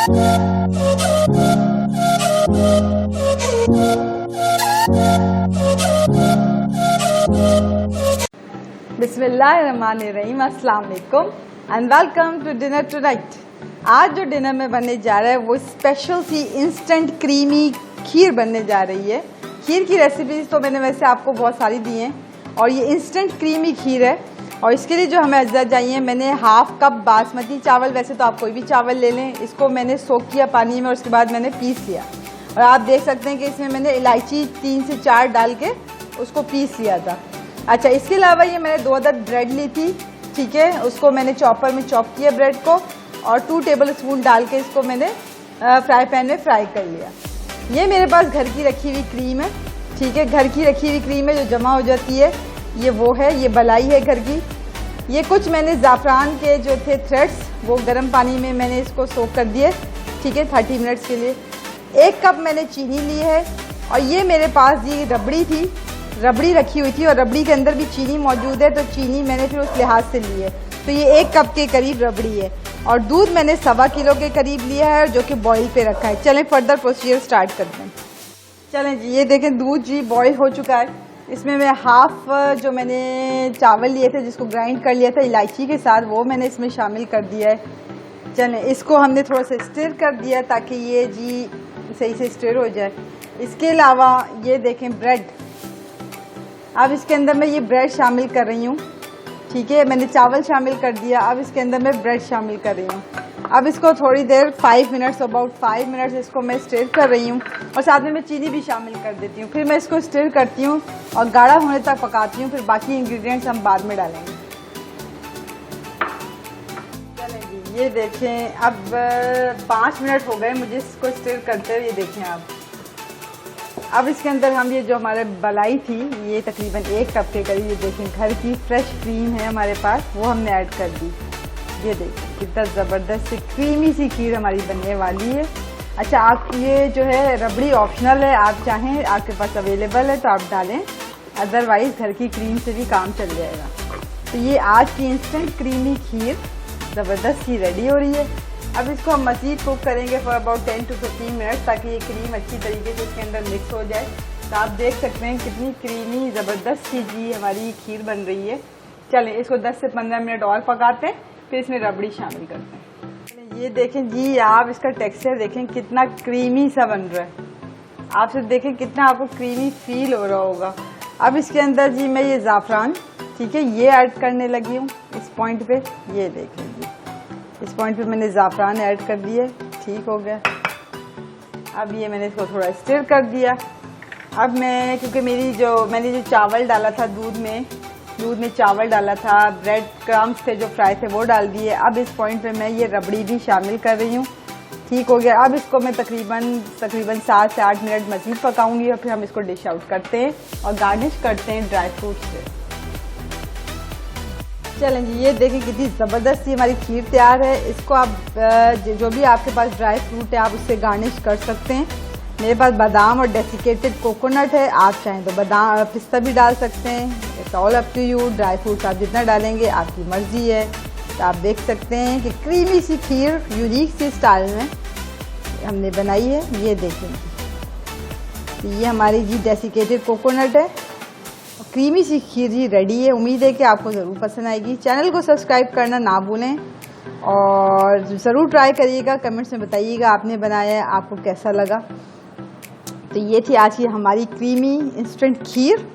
बिस्मिल्लाहिर्रहमानिर्रहीम, अस्सलाम वालेकुम and welcome to dinner tonight. आज जो डिनर में बनने जा रहा है वो स्पेशल सी इंस्टेंट क्रीमी खीर बनने जा रही है। खीर की रेसिपीज तो मैंने वैसे आपको बहुत सारी दी हैं और ये इंस्टेंट क्रीमी खीर है। और इसके लिए जो हमें अज्जा चाहिए, मैंने हाफ कप बासमती चावल, वैसे तो आप कोई भी चावल ले लें, इसको मैंने सोक किया पानी में और उसके बाद मैंने पीस लिया। और आप देख सकते हैं कि इसमें मैंने इलायची 3 से 4 डाल के उसको पीस लिया था। अच्छा, इसके अलावा ये मैंने 2 अदद ब्रेड ली थी, ठीक है, उसको मैंने चॉपर में चॉप किया ब्रेड को और 2 टेबल स्पून डाल के इसको मैंने फ्राई पैन में फ्राई कर लिया। ये मेरे पास घर की रखी हुई क्रीम है, ठीक है, घर की रखी हुई क्रीम है जो जमा हो जाती है, ये वो है, ये मलाई है घर की। ये कुछ मैंने ज़ाफ़रान के जो थे थ्रेड्स वो गर्म पानी में मैंने इसको सोक कर दिए, ठीक है, 30 मिनट्स के लिए। 1 कप मैंने चीनी ली है और ये मेरे पास ये रबड़ी थी, रबड़ी रखी हुई थी और रबड़ी के अंदर भी चीनी मौजूद है, तो चीनी मैंने फिर उस लिहाज से ली है, तो ये 1 कप के करीब रबड़ी है। और दूध मैंने 1.25 किलो के करीब लिया है जो कि बॉईल पे रखा है। चलें फर्दर प्रोसीजर स्टार्ट करते हैं। चलें जी, ये देखें दूध जी बॉईल हो चुका है। इसमें मैं हाफ जो मैंने चावल लिए थे जिसको ग्राइंड कर लिया था इलायची के साथ, वो मैंने इसमें शामिल कर दिया है। चलें इसको हमने थोड़ा सा स्टिर कर दिया ताकि ये जी सही से स्टिर हो जाए। इसके अलावा ये देखें ब्रेड, अब इसके अंदर मैं ये ब्रेड शामिल कर रही हूँ, ठीक है, मैंने चावल शामिल कर दिया, अब इसके अंदर मैं ब्रेड शामिल कर रही हूँ। अब इसको थोड़ी देर 5 मिनट्स, अबाउट 5 मिनट्स इसको मैं स्टिर कर रही हूँ और साथ में मैं चीनी भी शामिल कर देती हूँ। फिर मैं इसको स्टिर करती हूँ और गाढ़ा होने तक पकाती हूँ, फिर बाकी इंग्रेडिएंट्स हम बाद में डालेंगे। चलें जी, ये देखें अब 5 मिनट हो गए मुझे इसको स्टिर करते हुए। ये देखें आप, अब इसके अंदर हम ये जो हमारे मलाई थी, ये तकरीबन 1 कप के करीब, ये देखें घर की फ्रेश क्रीम है हमारे पास, वो हमने ऐड कर दी। ये देखिए कितना ज़बरदस्त सी क्रीमी सी खीर हमारी बनने वाली है। अच्छा, आप ये जो है रबड़ी ऑप्शनल है, आप चाहें, आपके पास अवेलेबल है तो आप डालें, अदरवाइज़ घर की क्रीम से भी काम चल जाएगा। तो ये आज की इंस्टेंट क्रीमी खीर ज़बरदस्त सी रेडी हो रही है। अब इसको हम मज़ीद कुक करेंगे फॉर अबाउट 10 to 15 मिनट्स ताकि ये क्रीम अच्छी तरीके से इसके अंदर मिक्स हो जाए। तो आप देख सकते हैं कितनी क्रीमी ज़बरदस्त सी जी हमारी खीर बन रही है। चलें इसको 10 से 15 मिनट और पकाते हैं, फिर इसमें रबड़ी शामिल करते हैं। ये देखें जी, आप इसका टेक्सचर देखें कितना क्रीमी सा बन रहा है, आप सिर्फ देखें कितना आपको क्रीमी फील हो रहा होगा। अब इसके अंदर जी मैं ये ज़ाफ़रान, ठीक है, ये ऐड करने लगी हूँ इस पॉइंट पे। ये देखें जी, इस पॉइंट पे मैंने ज़ाफ़रान ऐड कर दिए, ठीक हो गया। अब ये मैंने इसको थोड़ा स्टिर कर दिया। अब मैं, क्योंकि मैंने जो चावल डाला था दूध में चावल डाला था, ब्रेड क्रम्स थे जो फ्राई थे वो डाल दिए। अब इस पॉइंट पे मैं ये रबड़ी भी शामिल कर रही हूँ, ठीक हो गया। अब इसको मैं तकरीबन 7 से 8 मिनट मज़ीद पकाऊंगी और फिर हम इसको डिश आउट करते हैं और गार्निश करते हैं ड्राई फ्रूट से। चलें जी, ये देखें कितनी ज़बरदस्त सी हमारी खीर तैयार है। इसको आप जो भी आपके पास ड्राई फ्रूट है आप उससे गार्निश कर सकते हैं। मेरे पास बादाम और डेसिकेटेड कोकोनट है, आप चाहें तो बादाम पिस्ता भी डाल सकते हैं, it's all up to you. Dry fruits आप जितना डालेंगे आपकी मर्ज़ी है। तो आप देख सकते हैं कि क्रीमी सी खीर यूनिक सी स्टाइल में हमने बनाई है। ये देखें, तो ये हमारी जी डेसिकेटेड कोकोनट है, क्रीमी सी खीर जी रेडी है। उम्मीद है कि आपको ज़रूर पसंद आएगी। चैनल को सब्सक्राइब करना ना भूलें और ज़रूर ट्राई करिएगा, कमेंट्स में बताइएगा आपने बनाया है, आपको कैसा लगा। तो ये थी आज की हमारी क्रीमी इंस्टेंट खीर।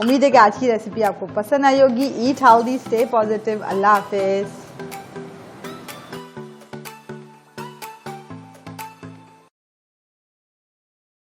उम्मीद है कि आज की रेसिपी आपको पसंद आई होगी। Eat healthy, stay positive. अल्लाह हाफिज़।